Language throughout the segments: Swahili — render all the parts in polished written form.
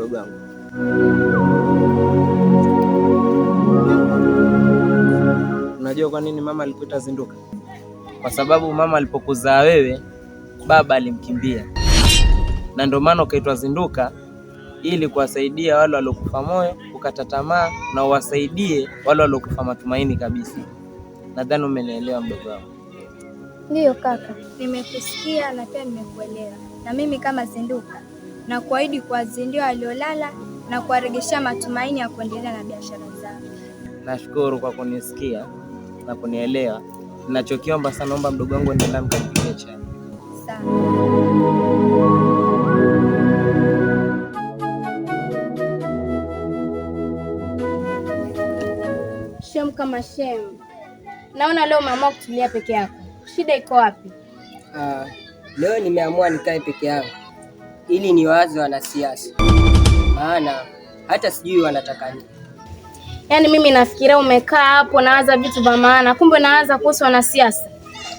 mdogo wangu. Unajua kwa nini mama alikuita Zinduka? Kwa sababu mama alipokuzaa wewe, baba alimkimbia. Na ndio maana ukaitwa Zinduka, ili kuwasaidia wale waliokufa moyo, kukata tamaa, na uwasaidie wale waliokufa matumaini kabisa. Nadhani umenielewa mdogo wangu. Ndiyo kaka, nimekusikia na pia nimekuelewa. Na mimi kama Zinduka na kuahidi kuwazindia waliolala na kuwarejesha matumaini ya kuendelea na biashara zao. Nashukuru kwa kunisikia na kunielewa. Ninachokiomba sana, naomba mdogo wangu endelea mkanipikie chai. Sawa. Shem kama shem. Naona leo umeamua kutulia peke yako. Shida iko wapi? Leo nimeamua nikae peke yangu ili niwaze wanasiasa, maana hata sijui wanataka nini. Yaani mimi nafikiria umekaa hapo nawaza vitu vya maana, kumbe nawaza kuhusu wanasiasa.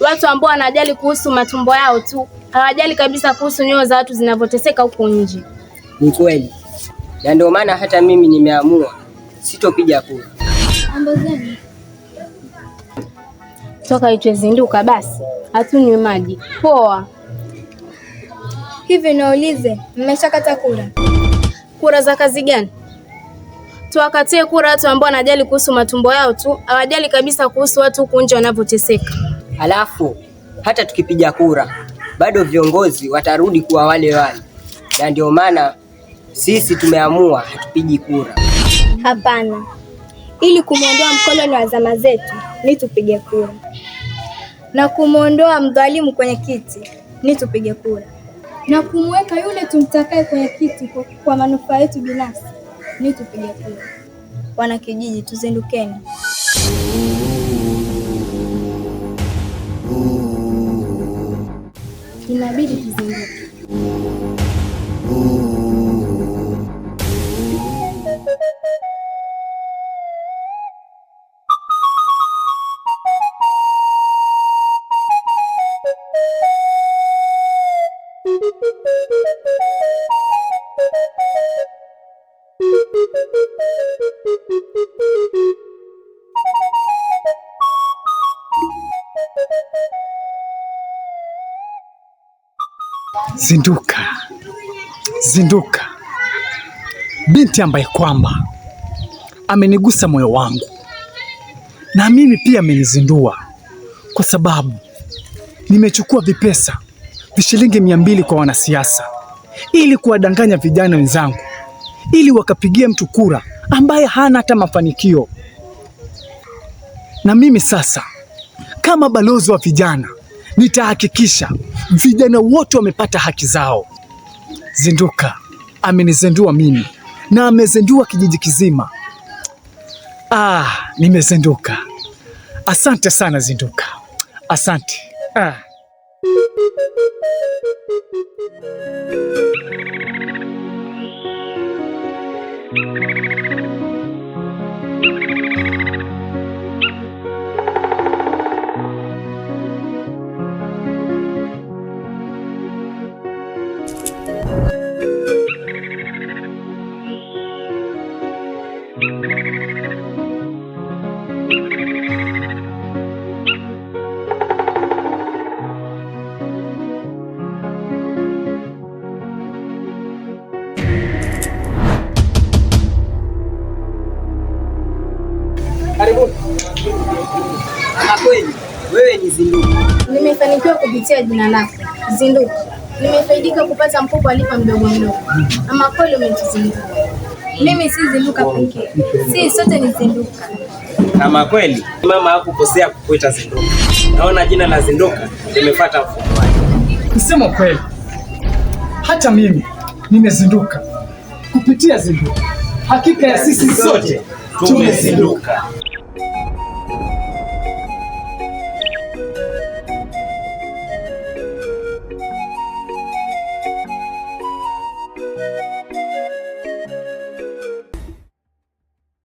Watu ambao wanajali kuhusu matumbo yao tu, hawajali kabisa kuhusu nyoyo za watu zinavyoteseka huko nje. Ni kweli, na ndio maana hata mimi nimeamua sitopiga kura. Mambo gani? Toka itwe Zinduka basi, hatunywi maji. Poa. Hivi naulize, mmeshakata kura? Kura za kazi gani? Tuwakatie kura watu ambao wanajali kuhusu matumbo yao tu, hawajali kabisa kuhusu watu huko nje wanavyoteseka. Alafu hata tukipiga kura bado viongozi watarudi kuwa wale wale, na ndio maana sisi tumeamua hatupigi kura. Hapana, ili kumwondoa mkoloni wa zama zetu ni tupige kura, na kumwondoa mdhalimu kwenye kiti ni tupige kura, na kumweka yule tumtakaye kwenye kiti kwa manufaa yetu binafsi ni tupige kura. Wana kijiji, tuzindukeni. Inabidi tuzinduke. Zinduka, Zinduka, binti ambaye kwamba amenigusa moyo wangu, na mimi pia amenizindua, kwa sababu nimechukua vipesa vishilingi 200 kwa wanasiasa ili kuwadanganya vijana wenzangu ili wakapigia mtu kura ambaye hana hata mafanikio. Na mimi sasa kama balozi wa vijana nitahakikisha vijana wote wamepata haki zao. Zinduka amenizindua mimi na amezindua kijiji kizima. Nimezinduka. Asante sana Zinduka. Asante. Karibu. Ama kweli wewe ni Zinduka? Nimefanikiwa kupitia jina lako Zinduka. Nimefaidika kupata mkopo alipa mdogo mdogo. Ama kweli umetuzindua. Mimi si Zinduka pekee, si sote ni Zinduka. Ama kweli mama hakukosea kukuita Zinduka. Naona jina la Zinduka limefuata mfumo wake. Kusema kweli, hata mimi nimezinduka kupitia Zinduka. Hakika ya sisi sote tumezinduka.